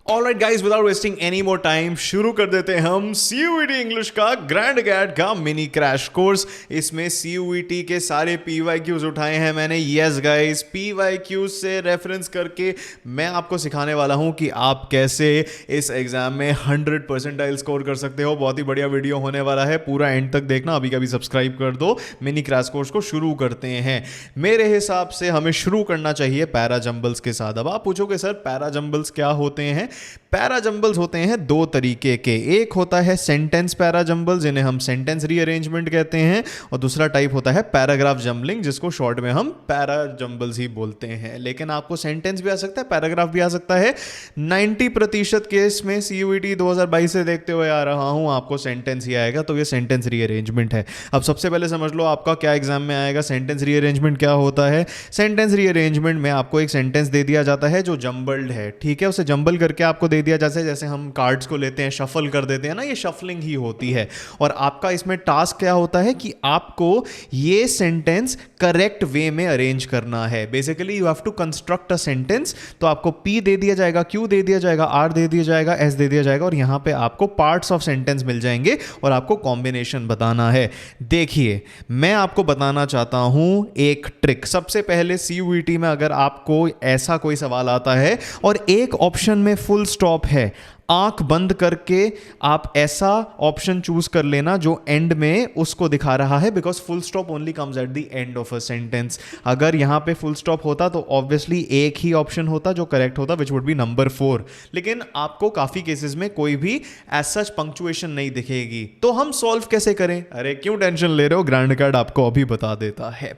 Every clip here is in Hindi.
Alright guys, without wasting any more time शुरू कर देते हैं हम सीयूईटी इंग्लिश का ग्रैंड गैड का मिनी क्रैश कोर्स। इसमें सीयूईटी के सारे पीवाईक्यूज उठाए हैं मैंने। यस गाइस, पीवाईक्यूज से रेफरेंस करके मैं आपको सिखाने वाला हूं कि आप कैसे इस एग्जाम में 100 परसेंटाइल स्कोर कर सकते हो। बहुत ही बढ़िया वीडियो होने वाला है, पूरा एंड तक देखना। अभी कभी सब्सक्राइब कर दो। मिनी क्रैश कोर्स को शुरू करते हैं। मेरे हिसाब से हमें शुरू करना चाहिए पैरा जंबल्स के साथ। अब आप पूछोगे सर पैरा जंबल्स क्या होते हैं? पैरा जंबल्स होते हैं दो तरीके के। एक होता है सेंटेंस पैरा जंबल्स, जिन्हें हम सेंटेंस रीअरेंजमेंट कहते हैं, और दूसरा टाइप होता है पैराग्राफ जंबलिंग, जिसको शॉर्ट में हम पैरा जंबल्स ही बोलते हैं। लेकिन आपको सेंटेंस भी आ सकता है, पैराग्राफ भी आ सकता है। 90% केस में सीयूईटी 2022 से देखते हुए आ रहा हूं, आपको सेंटेंस ही आएगा। तो ये सेंटेंस रीअरेंजमेंट है। अब सबसे पहले समझ लो आपका क्या एग्जाम में आएगा। सेंटेंस रीअरेंजमेंट क्या होता है? सेंटेंस रीअरेंजमेंट में आपको एक सेंटेंस दे दिया जाता है जो जंबल्ड है, ठीक है। उसे जंबल करके आपको दे दिया जैसे हम कार्ड्स को लेते हैं, शफल कर देते हैं ना, ये शफलिंग ही होती है। और आपका इसमें टास्क क्या होता है कि आपको ये सेंटेंस करेक्ट वे में अरेंज करना है। Basically you have to construct a sentence. तो आपको पी दे दिया जाएगा, क्यू दे दिया जाएगा, आर दे दिया जाएगा, एस दे दिया जाएगा, और यहां पे आपको पार्ट्स ऑफ सेंटेंस मिल जाएंगे और आपको कॉम्बिनेशन बताना है। देखिए, मैं आपको बताना चाहता हूं एक ट्रिक। सबसे पहले सीयूईटी में अगर आपको ऐसा कोई सवाल आता है और एक ऑप्शन में फुल स्टॉप है, आंख बंद करके आप ऐसा ऑप्शन चूज कर लेना जो एंड में उसको दिखा रहा है, because full stop only comes at the end of a sentence. अगर यहां पे फुल स्टॉप होता तो ऑब्वियसली एक ही ऑप्शन होता जो करेक्ट होता, विच वुड बी नंबर 4। लेकिन आपको काफी केसेस में कोई भी एज सच पंक्चुएशन नहीं दिखेगी। तो हम सॉल्व कैसे करें? अरे क्यों टेंशन ले रहे हो, ग्रैंड कार्ड आपको अभी बता देता है,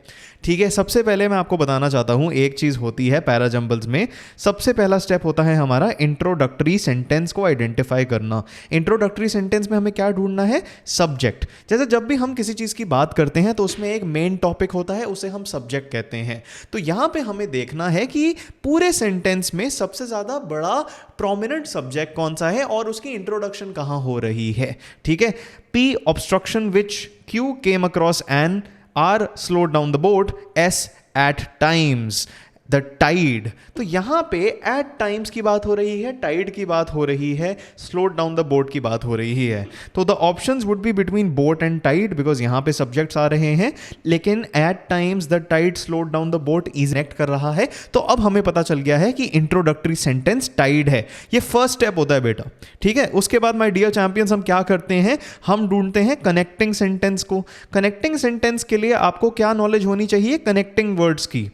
ठीक है। सबसे पहले मैं आपको बताना चाहता हूं एक चीज होती है पैरा जंबल्स में। सबसे पहला स्टेप होता है हमारा इंट्रोडक्टरी सेंटेंस को आइडेंटिफाई करना। इंट्रोडक्टरी सेंटेंस में हमें क्या ढूंढना है? सब्जेक्ट। जैसे जब भी हम किसी चीज की बात करते हैं तो उसमें एक मेन टॉपिक होता है, उसे हम सब्जेक्ट कहते हैं। तो यहां पे हमें देखना है कि पूरे सेंटेंस में सबसे ज्यादा बड़ा प्रोमिनेंट सब्जेक्ट कौन सा है और उसकी इंट्रोडक्शन कहां हो रही है, ठीक है। P obstruction which, Q came across N, R slowed down the boat, S at times, the tide। तो यहां पे at times की बात हो रही है, tide की बात हो रही है, slowed down the boat की बात हो रही है। तो the options would be between boat and tide, because यहां पे subjects आ रहे हैं। लेकिन at times the tide slowed down the boat is connect कर रहा है। तो अब हमें पता चल गया है कि introductory sentence tide है। ये फर्स्ट स्टेप होता है बेटा, ठीक है। उसके बाद माय डियर चैंपियंस, हम क्या करते हैं? हम ढूंढते हैं कनेक्टिंग सेंटेंस को। कनेक्टिंग सेंटेंस के लिए आपको क्या नॉलेज होनी चाहिए? कनेक्टिंग वर्ड्स की।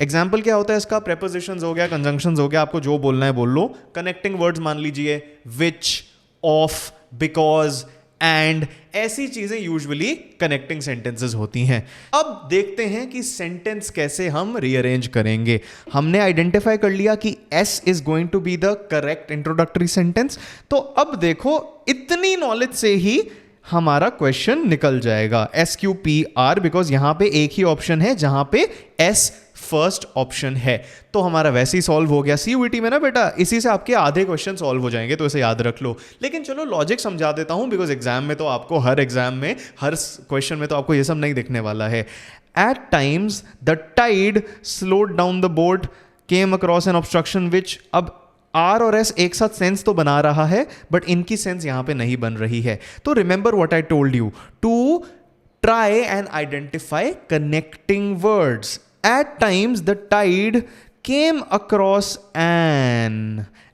एग्जाम्पल क्या होता है इसका? प्रेपोजिशंस हो गया, कंजंक्शंस हो गया, आपको जो बोलना है बोल लो। कनेक्टिंग वर्ड्स मान लीजिए विच, ऑफ, बिकॉज, एंड, ऐसी चीजें यूजुअली कनेक्टिंग सेंटेंसेस होती हैं। अब देखते हैं कि सेंटेंस कैसे हम रीअरेंज करेंगे। हमने आइडेंटिफाई कर लिया कि S is going to be the correct introductory sentence. तो अब देखो, इतनी नॉलेज से ही हमारा क्वेश्चन निकल जाएगा। SQPR, बिकॉज यहां पे एक ही ऑप्शन है जहां पे S फर्स्ट ऑप्शन है। तो हमारा वैसे ही सॉल्व हो गया। सीयूईटी में ना बेटा, इसी से आपके आधे क्वेश्चन सॉल्व हो जाएंगे, तो इसे याद रख लो। लेकिन चलो लॉजिक समझा देता हूं, बिकॉज एग्जाम में तो आपको हर एग्जाम में हर क्वेश्चन में तो आपको ये सब नहीं दिखने वाला है। At times the tide slowed down the boat, came across an obstruction which. अब आर और एस एक साथ सेंस तो बना रहा है, बट इनकी सेंस यहां पे नहीं बन रही है। तो remember what I told you, to try and identify connecting words. At times the tide came across an,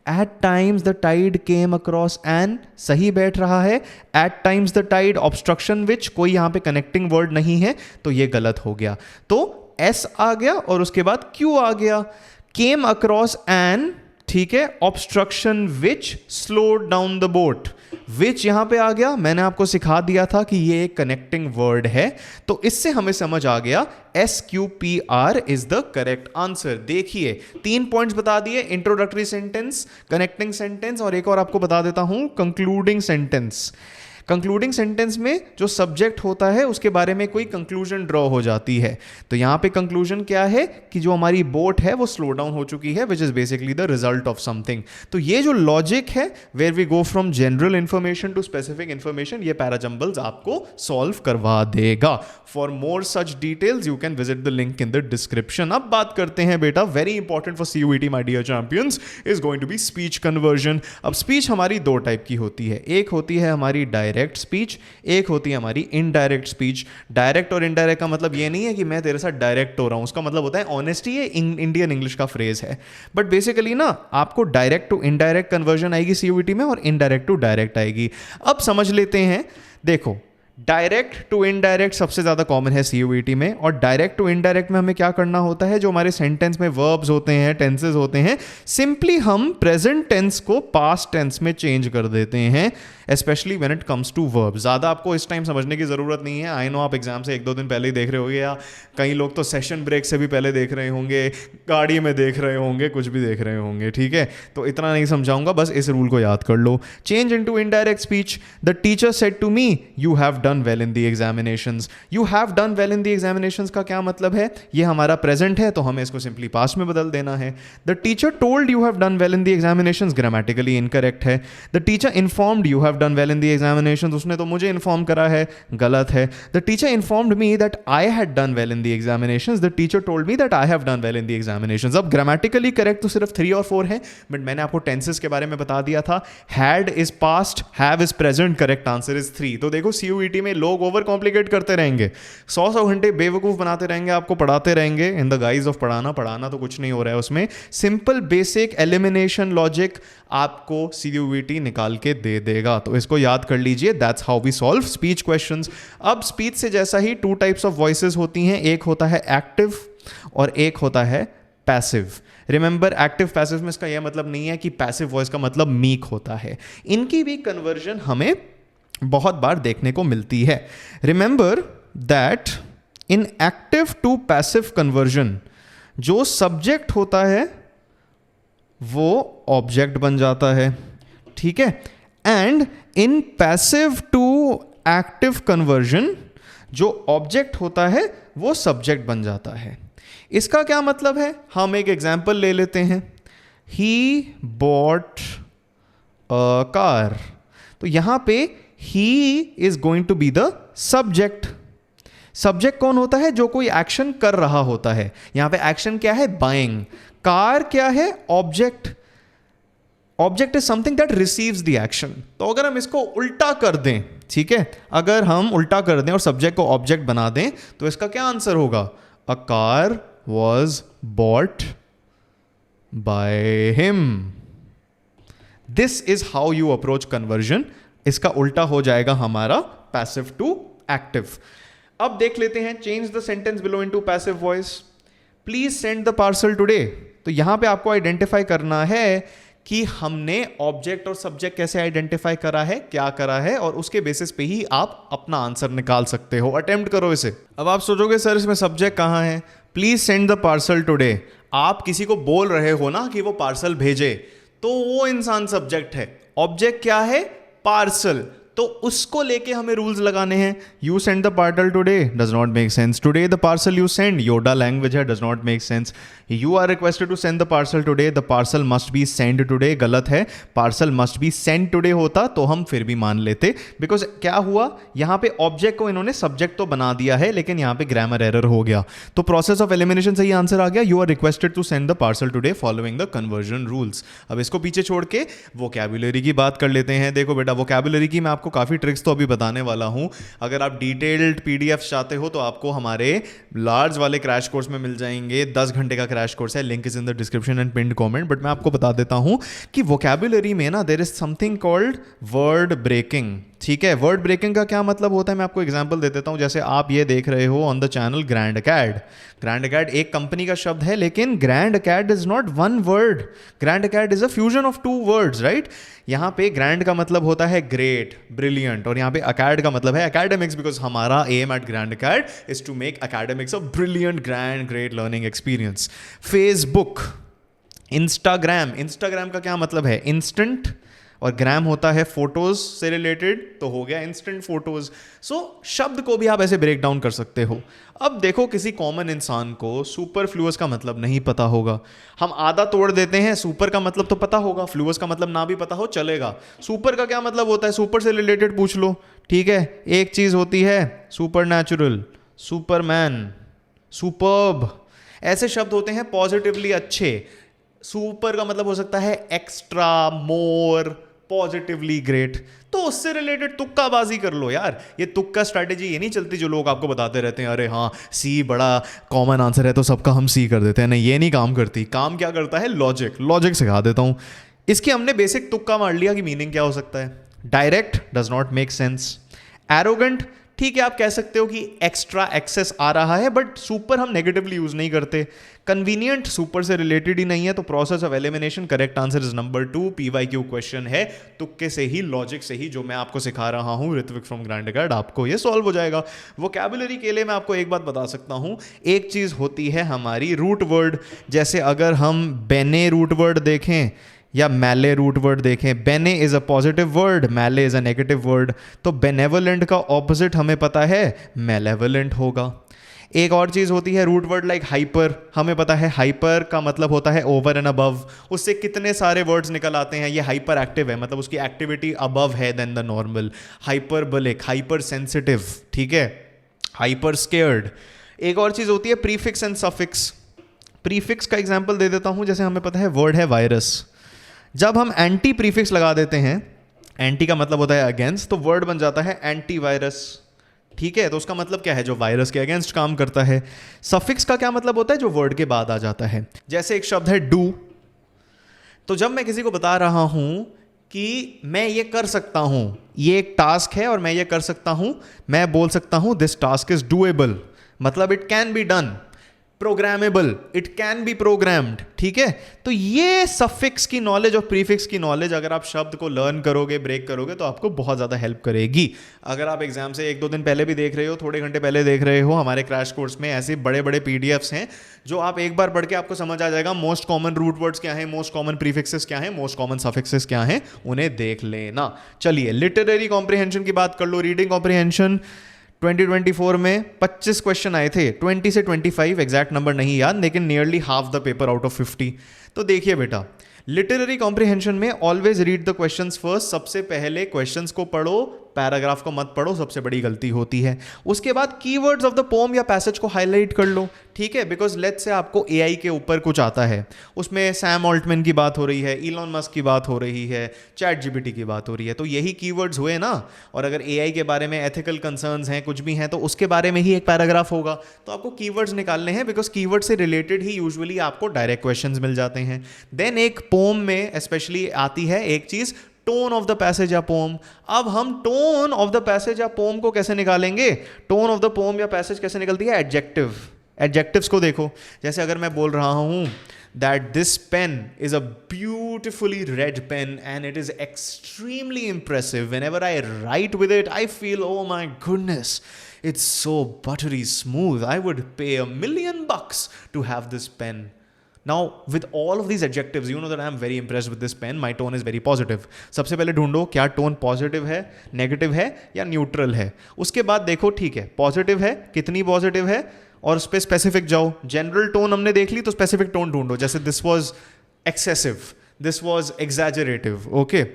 at times the tide came across an, सही बैठ रहा है। At times the tide, obstruction which, कोई यहां पे कनेक्टिंग वर्ड नहीं है, तो ये गलत हो गया। तो S आ गया और उसके बाद Q आ गया। Came across an, ठीक है, obstruction which slowed down the boat. Which यहां पे आ गया, मैंने आपको सिखा दिया था कि ये एक कनेक्टिंग वर्ड है। तो इससे हमें समझ आ गया SQPR is the correct answer. देखिए, 3 पॉइंट्स बता दिए, इंट्रोडक्टरी सेंटेंस, कनेक्टिंग सेंटेंस, और एक और आपको बता देता हूं, कंक्लूडिंग सेंटेंस। कंक्लूडिंग सेंटेंस में जो सब्जेक्ट होता है उसके बारे में कोई कंक्लूजन ड्रॉ हो जाती है। तो यहां पे कंक्लूजन क्या है कि जो हमारी बोट है वो स्लो डाउन हो चुकी है, which is basically the result of something. तो ये जो लॉजिक है where we go from general information to specific information, ये पैराजंबल्स आपको सॉल्व करवा देगा। For more such details you can visit the link in the description. अब बात करते हैं बेटा, very important for CUET my dear champions, is going to be speech conversion. अब स्पीच हमारी दो टाइप की होती है, एक होती है हमारी डायरेक्ट स्पीच, एक होती है हमारी इनडायरेक्ट स्पीच। डायरेक्ट और इनडायरेक्ट का मतलब ये नहीं है कि मैं तेरे साथ डायरेक्ट हो रहा हूं, उसका मतलब होता है ऑनेस्टी। ये इंडियन इंग्लिश का फ्रेज है, बट बेसिकली ना आपको डायरेक्ट टू इनडायरेक्ट कन्वर्जन आएगी सीयूईटी में और इनडायरेक्ट टू डायरेक्ट आएगी। अब समझ लेते हैं, देखो डायरेक्ट टू इनडायरेक्ट सबसे ज्यादा कॉमन है सीयूईटी में, और डायरेक्ट टू इनडायरेक्ट में हमें क्या करना होता है, जो हमारे सेंटेंस में वर्ब्स होते हैं, टेंसेस होते हैं, सिंपली हम प्रेजेंट टेंस को पास्ट टेंस में चेंज कर देते हैं, specially when it comes to verb. ज़्यादा आपको इस टाइम समझने की ज़रूरत नहीं है। आई नो आप एग्जाम से 1-2 दिन पहले ही देख रहे होंगे, या कई लोग तो सेशन ब्रेक से भी पहले देख रहे होंगे, गाड़ी में देख रहे होंगे, कुछ भी देख रहे होंगे, ठीक है। तो इतना नहीं समझाऊंगा, बस इस रूल को याद कर लो। Change into indirect speech, the teacher said to me you have done well in the examinations. You have done well in the examinations का क्या मतलब है, ये हमारा प्रेजेंट है तो हमें इसको सिंपली पास्ट में बदल देना है। The teacher told you have done well in the examinations grammatically incorrect है। The teacher informed you have done well in the examinations, उसने तो मुझे इन्फॉर्म करा है, गलत है। The teacher informed me that I had done well in the examinations, the teacher told me that I have done well in the examinations. अब ग्रामेटिकली करेक्ट तो सिर्फ 3 और 4 है, बट मैंने आपको टेंसेस के बारे में बता दिया था। Had is past, have is present, correct answer is 3। तो देखो सीयूईटी में लोग ओवर कॉम्प्लिकेट करते रहेंगे, 100 घंटे बेवकूफ बनाते रहेंगे, आपको पढ़ाते रहेंगे इन द गाइज ऑफ पढ़ाना तो कुछ नहीं हो रहा है उसमें। सिंपल बेसिक एलिमिनेशन लॉजिक आपको सीयूईटी निकाल के दे देगा, तो इसको याद कर लीजिए। That's how we solve speech questions. अब स्पीच से जैसा ही 2 टाइप्स ऑफ वॉइसेस होती हैं, एक होता है एक्टिव और एक होता है पैसिव। रिमेंबर, एक्टिव पैसिव में इसका यह मतलब नहीं है कि पैसिव वॉइस का मतलब मीक होता है। इनकी भी कन्वर्जन हमें बहुत बार देखने को मिलती है। Remember that in active to passive conversion जो सब्जेक्ट होता है वो ऑब्जेक्ट बन जाता है, ठीक है। And in passive to active conversion जो ऑब्जेक्ट होता है वो सब्जेक्ट बन जाता है। इसका क्या मतलब है, हम एक एग्जाम्पल ले लेते हैं। ही बॉट अ कार, तो यहां पे he is going to be the subject. Subject कौन होता है, जो कोई एक्शन कर रहा होता है। यहां पे एक्शन क्या है, बाइंग। कार क्या है, object. Object is something that receives the action. तो अगर हम इसको उल्टा कर दें, ठीक है, अगर हम उल्टा कर दें और सब्जेक्ट को ऑब्जेक्ट बना दें, तो इसका क्या आंसर होगा, a car was bought by him. This is how you approach conversion. इसका उल्टा हो जाएगा हमारा पैसिव टू एक्टिव। अब देख लेते हैं, change the sentence below into passive voice. Please send the parcel today. तो यहां पे आपको आइडेंटिफाई करना है कि हमने ऑब्जेक्ट और सब्जेक्ट कैसे आइडेंटिफाई करा है, क्या करा है, और उसके बेसिस पे ही आप अपना आंसर निकाल सकते हो। अटेम्प्ट करो इसे। अब आप सोचोगे सर इसमें सब्जेक्ट कहां है, please send the parcel today. आप किसी को बोल रहे हो ना कि वो पार्सल भेजे, तो वो इंसान सब्जेक्ट है। ऑब्जेक्ट क्या है, पार्सल। तो उसको लेके हमें रूल्स लगाने हैं। You send the parcel today does not make sense. Today the parcel you send, Yoda language है, does not make sense. You are requested to send the parcel today, the parcel must be send today, गलत है। Parcel must be send today होता तो हम फिर भी मान लेते, बिकॉज क्या हुआ, यहां पे ऑब्जेक्ट को इन्होंने सब्जेक्ट तो बना दिया है, लेकिन यहां पे ग्रामर एरर हो गया। तो प्रोसेस ऑफ एलिमिनेशन से ही आंसर आ गया, you are requested to send the parcel today following the conversion rules. अब इसको पीछे छोड़ के वोकैबुलरी की बात कर लेते हैं। देखो बेटा, वोकैबुलरी की मैं आपको काफी ट्रिक्स तो बताने वाला हूं। अगर आप डिटेल्ड पीडीएफ चाहते हो तो आपको हमारे लार्ज वाले क्रैश कोर्स में मिल जाएंगे। 10 घंटे का क्रैश कोर्स है, link is in the description and pinned comment. But मैं आपको बता देता हूं कि वोकैबुलरी में ना there is something called word breaking, ठीक है। वर्ड ब्रेकिंग का क्या मतलब होता है, मैं आपको एग्जांपल दे देता हूं। जैसे आप ये देख रहे हो on the channel Grand Acad. Grand Acad एक कंपनी का शब्द है, लेकिन Grand Acad is not one word. Grand Acad is a fusion of 2 words, right. यहां पे ग्रैंड का मतलब होता है ग्रेट, ब्रिलियंट, और यहां पे अकैड का मतलब है एकेडमिक्स, बिकॉज हमारा aim at Grand Acad is to make academics a brilliant, grand, great learning experience. Facebook, Instagram. Instagram का क्या मतलब है, इंस्टेंट, और ग्राम होता है फोटोज से रिलेटेड, तो हो गया इंस्टेंट फोटोज। सो शब्द को भी आप ऐसे ब्रेक डाउन कर सकते हो। अब देखो किसी कॉमन इंसान को सुपरफ्लुअस का मतलब नहीं पता होगा, हम आधा तोड़ देते हैं, सुपर का मतलब तो पता होगा, फ्लुअस का मतलब ना भी पता हो चलेगा। सुपर का क्या मतलब होता है, सुपर से रिलेटेड पूछ लो, ठीक है। एक चीज होती है सुपर नेचुरल, सुपरमैन, सुपर्ब, ऐसे शब्द होते हैं पॉजिटिवली अच्छे। सुपर का मतलब हो सकता है एक्स्ट्रा, मोर, पॉजिटिवली ग्रेट। तो उससे रिलेटेड तुक्काबाजी कर लो यार। ये तुक्का स्ट्रैटेजी ये नहीं चलती जो लोग आपको बताते रहते हैं, अरे हाँ सी बड़ा कॉमन आंसर है तो सबका हम सी कर देते हैं। नहीं, ये नहीं काम करती। काम क्या करता है, लॉजिक। लॉजिक सिखा देता हूं। इसकी हमने बेसिक तुक्का मार लिया कि मीनिंग क्या हो सकता है। Direct does not make sense. Arrogant, ठीक है आप कह सकते हो कि एक्स्ट्रा एक्सेस आ रहा है, बट सुपर हम नेगेटिवली यूज नहीं करते। कन्वीनियंट सुपर से रिलेटेड ही नहीं है, तो process of elimination correct answer is number 2। PYQ question है, तुक्के से ही, लॉजिक से ही, जो मैं आपको सिखा रहा हूं ऋत्विक फ्रॉम ग्रैंड गार्ड, आपको ये सॉल्व हो जाएगा। वोकैबुलरी के लिए मैं आपको एक बात बता सकता हूं, एक चीज होती है हमारी रूट वर्ड। जैसे अगर हम बेने रूट वर्ड देखें या मैले रूट वर्ड देखें, बेने इज अ पॉजिटिव वर्ड, मैले इज अ नेगेटिव वर्ड, तो बेनेवलेंट का ऑपोजिट हमें पता है मेलेवलेंट होगा। एक और चीज होती है रूट वर्ड लाइक हाइपर, हमें पता है हाइपर का मतलब होता है ओवर एंड अबव। उससे कितने सारे वर्ड्स निकल आते हैं, ये हाइपर एक्टिव है, मतलब उसकी एक्टिविटी अबव है than the normal. Hyperbolic, hyper sensitive, ठीक है, हाइपर स्केयर्ड। एक और चीज होती है प्रीफिक्स एंड सफिक्स। प्रीफिक्स का एग्जांपल दे देता हूं, जैसे हमें पता है वर्ड है वायरस, जब हम एंटी प्रीफिक्स लगा देते हैं, एंटी का मतलब होता है अगेंस्ट, तो वर्ड बन जाता है एंटीवायरस, ठीक है। तो उसका मतलब क्या है, जो वायरस के अगेंस्ट काम करता है। सफिक्स का क्या मतलब होता है, जो वर्ड के बाद आ जाता है। जैसे एक शब्द है डू, तो जब मैं किसी को बता रहा हूं कि मैं ये कर सकता हूं, ये एक टास्क है और मैं ये कर सकता हूं, मैं बोल सकता हूं दिस टास्क इज डूएबल, मतलब it can be done. Programmable, it can be programmed, ठीक है। तो ये सफिक्स की नॉलेज और प्रीफिक्स की नॉलेज अगर आप शब्द को लर्न करोगे, ब्रेक करोगे, तो आपको बहुत ज़्यादा हेल्प करेगी। अगर आप एग्जाम से 1-2 दिन पहले भी देख रहे हो, थोड़े घंटे पहले देख रहे हो, हमारे क्रैश कोर्स में ऐसे बड़े बड़े पीडीएफ्स हैं जो आप एक बार पढ़ के आपको समझ आ जाएगा मोस्ट कॉमन रूट वर्ड्स क्या है, मोस्ट कॉमन प्रीफिक्सेस क्या है, मोस्ट कॉमन सफिक्सेस क्या है, उन्हें देख लेना। चलिए लिटरेरी कॉम्प्रिहेंशन की बात कर लो। रीडिंग कॉम्प्रिहेंशन 2024 में 25 क्वेश्चन आए थे, 20 से 25, एग्जैक्ट नंबर नहीं याद, लेकिन nearly half the paper out of 50। तो देखिए बेटा, लिटरेरी कॉम्प्रिहेंशन में always read the questions first. सबसे पहले क्वेश्चंस को पढ़ो, पैराग्राफ को मत पढ़ो, सबसे बड़ी गलती होती है। उसके बाद कीवर्ड्स ऑफ द पोम या पैसेज को हाईलाइट कर लो, ठीक है। बिकॉज लेट्स से आपको एआई के ऊपर कुछ आता है, उसमें सैम ऑल्टमैन की बात हो रही है, इलॉन मस्क की बात हो रही है, चैट जीपीटी की बात हो रही है, तो यही कीवर्ड्स हुए ना। और अगर एआई के बारे में एथिकल कंसर्न्स हैं, कुछ भी हैं, तो उसके बारे में ही एक पैराग्राफ होगा। तो आपको कीवर्ड्स निकालने हैं, बिकॉज कीवर्ड से रिलेटेड ही यूजुअली आपको डायरेक्ट क्वेश्चंस मिल जाते हैं। देन एक पोम में स्पेशली आती है एक चीज, टोन ऑफ द पैसेज या पोम। अब हम टोन ऑफ द पैसेज या पोम को कैसे निकालेंगे, टोन ऑफ द पोम या पैसेज कैसे निकलती है, एडजेक्टिव। एडजेक्टिव्स को देखो, जैसे अगर मैं बोल रहा हूं that this pen is a beautifully red pen and it is extremely impressive. Whenever I write with it, I feel, oh my goodness, it's so buttery smooth. I would pay $1,000,000 to have this pen. Now, with all of these adjectives, you know that I am very impressed with this pen. My tone is very positive. सबसे पहले ढूंढो क्या टोन पॉजिटिव है, नेगेटिव है या न्यूट्रल है। उसके बाद देखो, ठीक है पॉजिटिव है, कितनी पॉजिटिव है, और उस पर स्पेसिफिक जाओ। जनरल टोन हमने देख ली, तो स्पेसिफिक टोन ढूंढो, जैसे this was excessive, this was exaggerative, okay.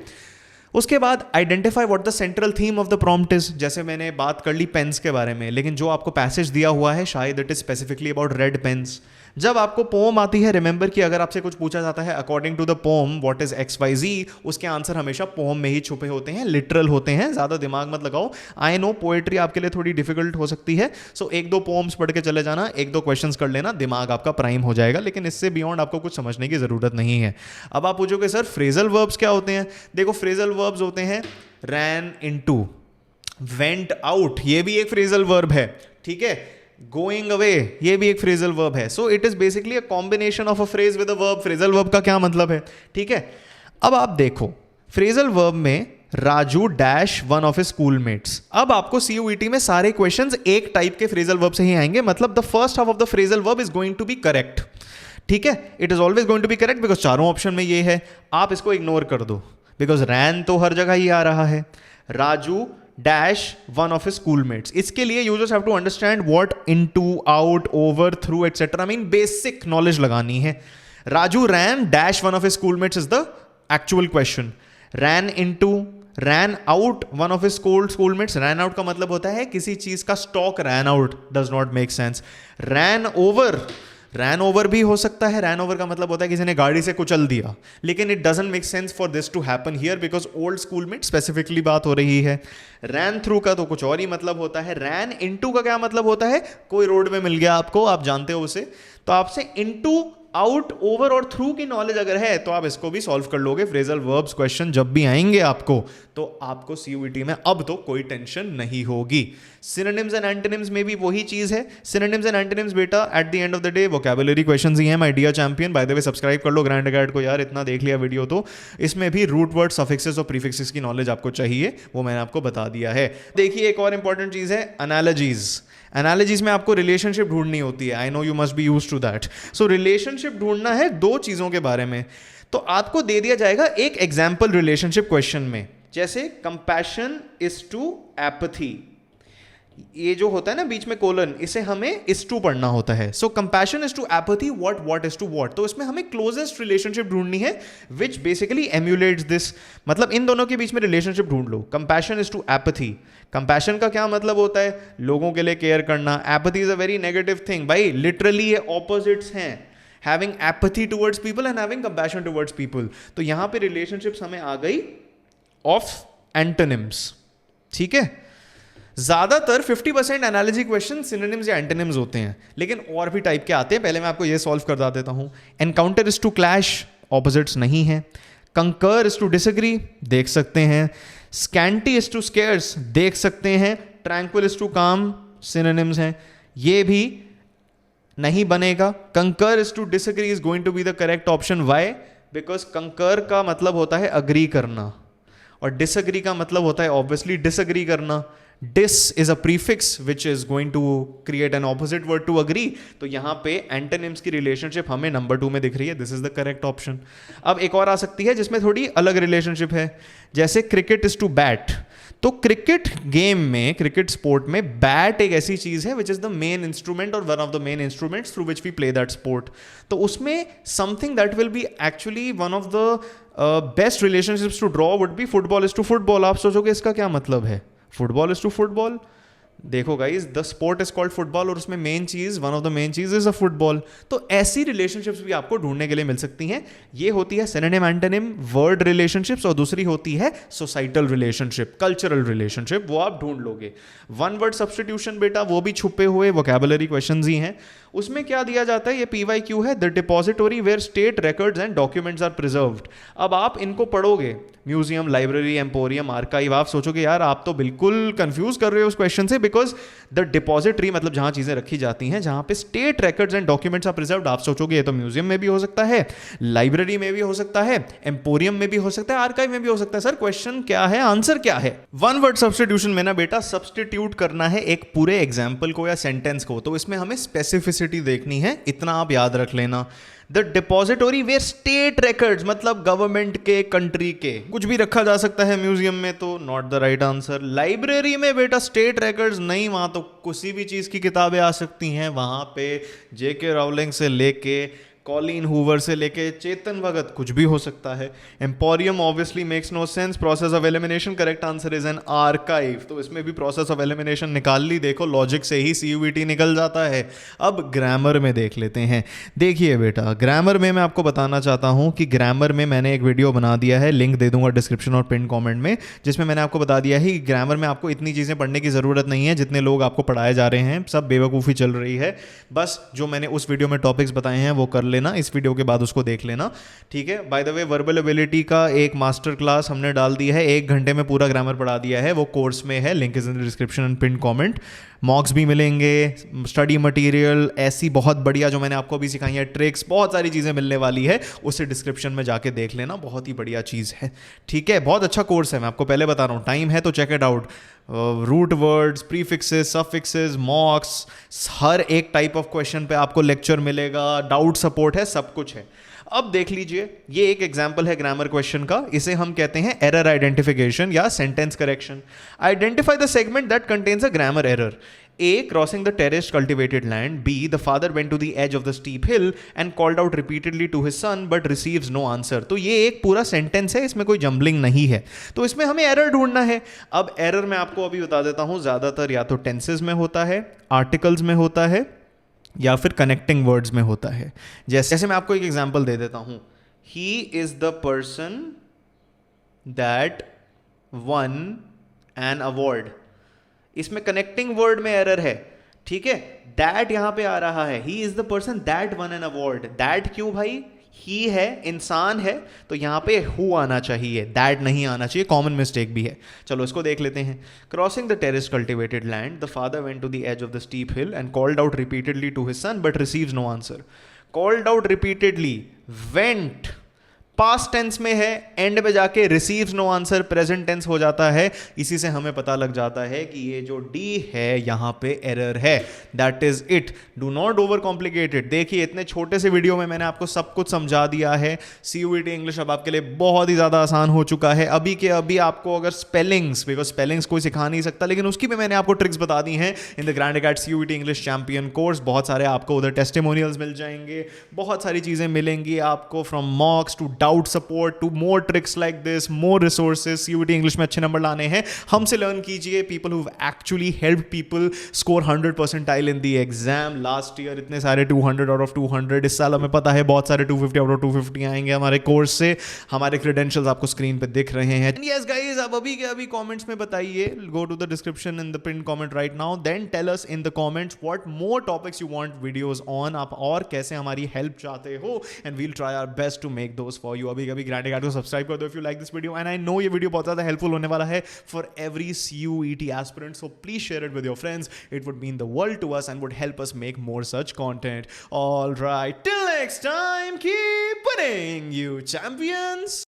उसके बाद identify what the central theme of the prompt is. जैसे मैंने बात कर ली पेन्स के बारे में, लेकिन जो आपको पैसेज दिया हुआ है शायद it is specifically about red pens. जब आपको पोम आती है, रिमेंबर कि अगर आपसे कुछ पूछा जाता है according to the poem what is XYZ, उसके आंसर हमेशा पोम में ही छुपे होते हैं, लिटरल होते हैं, ज्यादा दिमाग मत लगाओ। आई नो पोएट्री आपके लिए थोड़ी डिफिकल्ट हो सकती है, सो 1-2 पोम्स पढ़ के चले जाना, 1-2 क्वेश्चंस कर लेना, दिमाग आपका प्राइम हो जाएगा, लेकिन इससे बियॉन्ड आपको कुछ समझने की जरूरत नहीं है। अब आप पूछोगे सर फ्रेजल वर्ब्स क्या होते हैं। देखो फ्रेजल वर्ब्स होते हैं रैन इनटू, वेंट आउट, ये भी एक फ्रेजल वर्ब है, ठीक है। गोइंग अवे, ये भी एक फ्रेजल वर्ब है। So it is basically a combination of a phrase with a verb. Phrasal verb का क्या मतलब है, ठीक है। अब आप देखो फ्रेजल वर्ब में Raju dash one of his schoolmates. अब आपको CUET में सारे क्वेश्चंस एक टाइप के फ्रेजल वर्ब से ही आएंगे, मतलब the first half of the phrasal verb is going to be correct, ठीक है। It is always going to be correct because चारों ऑप्शन में ये है। आप इसको इग्नोर कर दो, बिकॉज रैन तो हर जगह ही आ रहा है। Raju dash one of his schoolmates, इसके लिए users have to understand what into, out, over, through etcetera, I mean basic knowledge लगानी है। Raju ran dash one of his schoolmates is the actual question. Ran into, ran out one of his schoolmates, ran out का मतलब होता है किसी चीज का stock ran out, does not make sense. Ran over, ran over भी हो सकता है, रैन ओवर का मतलब होता है किसी ने गाड़ी से कुचल दिया, लेकिन it doesn't make sense for this to happen here because old schoolmate specifically बात हो रही है। रैन थ्रू का तो कुछ और ही मतलब होता है। रैन इनटू का क्या मतलब होता है, कोई रोड में मिल गया आपको, आप जानते हो उसे, तो आपसे इनटू, आउट, ओवर और थ्रू की नॉलेज अगर है तो आप इसको भी सॉल्व कर लोगे। फ्रेजल वर्ब्स क्वेश्चन जब भी आएंगे आपको तो आपको सीयूईटी में अब तो कोई टेंशन नहीं होगी। सिनोनिम्स एंड एंटोनिम्स में भी वही चीज है। सिनोनिम्स एंड एंटोनिम्स बेटा at the end of the day vocabulary questions ही हैं my dear champion. By the way subscribe कर लो ग्रैंड गाइड को यार, इतना देख लिया वीडियो तो इसमें भी रूट वर्ड, सफिक्सेस और प्रीफिक्सेस की नॉलेज आपको चाहिए, वो मैंने आपको बता दिया है। देखिए एक और इंपॉर्टेंट चीज है एनालॉजीज। एनालॉजीज में आपको रिलेशनशिप ढूंढनी होती है। I know you must be used to that. So relationship ढूंढना है दो चीजों के बारे में, तो आपको दे दिया जाएगा एक एग्जाम्पल रिलेशनशिप क्वेश्चन में, जैसे कंपैशन इज टू एपथी, ये जो होता है ना बीच में कोलन, इसे हमें इज टू पढ़ना होता है। So compassion is to apathy, what is to what, तो इसमें हमें क्लोजेस्ट रिलेशनशिप ढूंढनी है विच बेसिकली एम्यूलेट्स दिस, मतलब इन दोनों के बीच में रिलेशनशिप ढूंढ लो। Compassion is to apathy, compassion का क्या मतलब होता है, लोगों के लिए केयर करना। Apathy is a very negative thing भाई, लिटरली ये ऑपोजिट्स हैं, having apathy towards people and having compassion towards people. तो यहां पे रिलेशनशिप्स हमें आ गई ऑफ एंटोनिम्स, ठीक है। ज्यादातर 50% एनालॉजी क्वेश्चन सिनोनिम्स या एंटोनिम्स होते हैं, लेकिन और भी टाइप के आते हैं। पहले मैं आपको ये सॉल्व कर देता हूं। Encounter is to clash, opposites नहीं है। कंकर इज टू डिसएग्री, देख सकते हैं। स्कैंटी इज टू स्केर्स, देख सकते हैं। Tranquil is to calm, synonyms हैं, ये भी नहीं बनेगा। Concur is to disagree is going to be the correct option. Why? Because concur का मतलब होता है अग्री करना और डिसएग्री का मतलब होता है ऑब्वियसली डिसएग्री करना। Dis is a prefix which is going to create an opposite word to agree, तो यहां पे एंटोनिम्स की रिलेशनशिप हमें नंबर 2 में दिख रही है, this is the correct option. अब एक और आ सकती है जिसमें थोड़ी अलग रिलेशनशिप है, जैसे क्रिकेट इज टू बैट। तो क्रिकेट गेम में, क्रिकेट स्पोर्ट में बैट एक ऐसी चीज है which is the main instrument और one of the main instruments through which we play that sport. तो उसमें something that will be actually one of the best relationships to draw would be football is to football. आप सोचोगे इसका क्या मतलब है, फुटबॉल इज टू फुटबॉल। देखो guys, the sport is called football और उसमें मेन चीज, वन ऑफ द मेन चीज इज अ फुटबॉल। तो ऐसी रिलेशनशिप्स भी आपको ढूंढने के लिए मिल सकती हैं। ये होती है सिनोनिम एंटोनिम वर्ड रिलेशनशिप्स, और दूसरी होती है सोसाइटल रिलेशनशिप, कल्चरल रिलेशनशिप, वो आप ढूंढ लोगे। वन वर्ड सब्स्टिट्यूशन बेटा वो भी छुपे हुए वोकैबुलरी क्वेश्चंस ही हैं। उसमें क्या दिया जाता है, ये पीवाईक्यू है, the depository where state records and documents are preserved. अब आप इनको पढ़ोगे, म्यूजियम, लाइब्रेरी, एम्पोरियम, आर्काइव, आप सोचोगे यार आप तो बिल्कुल कंफ्यूज कर रहे हो उस क्वेश्चन से, बिकॉज द डिपॉजिटरी मतलब जहां चीजें रखी जाती हैं, जहां पे state records and documents are preserved, आप सोचोगे ये तो म्यूजियम में भी हो सकता है, लाइब्रेरी में भी हो सकता है, एम्पोरियम में भी हो सकता है, आर्काइव में भी हो सकता है। सर क्वेश्चन क्या है, आंसर क्या है? वन वर्ड सब्स्टिट्यूशन में ना बेटा सब्स्टिट्यूट करना है एक पूरे एग्जाम्पल को या सेंटेंस को, तो इसमें हमें स्पेसिफिसिटी देखनी है, इतना आप याद रख लेना। The depository where state records मतलब गवर्नमेंट के, कंट्री के, कुछ भी रखा जा सकता है म्यूजियम में, तो not the right answer. Library में बेटा स्टेट रिकॉर्ड्स नहीं, वहां तो किसी भी चीज की किताबें आ सकती हैं, वहां पे जेके राउलिंग से लेके कॉलिन हूवर से लेके चेतन भगत, कुछ भी हो सकता है। Emporium obviously makes no sense. Process of elimination, correct answer is an archive, तो इसमें भी प्रोसेस ऑफ एलिमिनेशन निकाल ली। देखो लॉजिक से ही सीयूईटी निकल जाता है। अब ग्रामर में देख लेते हैं। देखिए बेटा, ग्रामर में मैं आपको बताना चाहता हूं कि ग्रामर में मैंने एक वीडियो बना दिया है, लिंक दे दूंगा डिस्क्रिप्शन और पिन कॉमेंट में, जिसमें मैंने आपको बता दिया है कि ग्रामर में आपको इतनी चीजें पढ़ने की जरूरत नहीं है जितने लोग आपको पढ़ाए जा रहे हैं, सब बेवकूफ़ी चल रही है। बस जो मैंने उस वीडियो में टॉपिक्स बताए हैं वो कर लेना, इस वीडियो के बाद उसको देख लेना, ठीक है। Bye the way verbal ability का एक मास्टर क्लास हमने डाल दिया है, 1 घंटे में पूरा ग्रामर पढ़ा दिया है, वो कोर्स में है, link is in the description and pin comment. मॉक्स भी मिलेंगे, स्टडी मटेरियल, ऐसी बहुत बढ़िया जो मैंने आपको अभी सिखाई है ट्रिक्स, बहुत सारी चीज़ें मिलने वाली है, उसे डिस्क्रिप्शन में जाके देख लेना, बहुत ही बढ़िया चीज़ है, ठीक है। बहुत अच्छा कोर्स है, मैं आपको पहले बता रहा हूँ, टाइम है तो check it out. Root words, prefixes, suffixes, mocks, हर एक टाइप ऑफ क्वेश्चन पे आपको लेक्चर मिलेगा, डाउट सपोर्ट है, सब कुछ है। अब देख लीजिए, ये एक एग्जाम्पल है ग्रामर क्वेश्चन का, इसे हम कहते हैं एरर आइडेंटिफिकेशन या sentence correction. Identify the segment that contains a grammar error. A. Crossing the terraced cultivated land. B. The father went to the edge of the steep hill and called out repeatedly to his son but receives no answer. तो ये एक पूरा सेंटेंस है, इसमें कोई जम्बलिंग नहीं है, तो इसमें हमें एरर ढूंढना है। अब एरर मैं आपको अभी बता देता हूँ, ज़्यादातर या तो टेंसेज में होता है, आर्टिकल्स में होता है, या फिर कनेक्टिंग वर्ड्स में होता है। जैसे मैं आपको एक एग्जाम्पल दे देता हूँ, he is the person that one an award. इसमें कनेक्टिंग वर्ड में एरर है, ठीक है। दैट यहां पे आ रहा है, he is the person that one an award. That क्यों भाई, ही है, इंसान है, तो यहां पे हु आना चाहिए, दैट नहीं आना चाहिए, कॉमन मिस्टेक भी है। चलो इसको देख लेते हैं। Crossing the terrace cultivated land, the father went to the edge of the steep hill and called out repeatedly to his son but receives no answer. Called out repeatedly, went past tense में है, एंड में जाके receives no answer present tense हो जाता है। इसी से हमें पता लग जाता है कि ये जो डी है यहां पे एरर है। That is it, do not over complicated. देखिए इतने छोटे से वीडियो में मैंने आपको सब कुछ समझा दिया है। सीयूईटी इंग्लिश अब आपके लिए बहुत ही ज़्यादा आसान हो चुका है। अभी के अभी आपको अगर स्पेलिंग्स, बिकॉज स्पेलिंग्स कोई सिखा नहीं सकता, लेकिन उसकी भी मैंने आपको ट्रिक्स बता दी हैं in the grand academy CUET English champion course. बहुत सारे आपको उधर टेस्टिमोनियल्स मिल जाएंगे, बहुत सारी चीज़ें मिलेंगी आपको, from mocks to doubt support to more tricks like this, more resources. CUET English में अच्छे नंबर लाने हैं, हमसे लर्न कीजिए। People who actually help people score 100 percentile in the exam. Last year इतने सारे 200 आउट ऑफ 200, इस साल हमें पता है बहुत सारे 250 आउट ऑफ 250 आएंगे हमारे कोर्स से। हमारे क्रेडेंशियल्स आपको स्क्रीन पे दिख रहे हैं। यस गाइस, आप अभी के अभी कमेंट्स में बताइए, go to the description in the pin comment right now, then tell us in the comments what more topics you want videos on, आप और कैसे हमारी हेल्प चाहते हो, and we'll try our best to make those for you. अभी कभी ग्रैंड अकेडमी को सब्सक्राइब कर दो if you like this video, and I know ये वीडियो बहुत ज़्यादा हेल्पफुल होने वाला है for every CUET aspirant, so please share it with your friends. It would mean the world to us and would help us make more such content. All right, till next time, keep winning, you champions.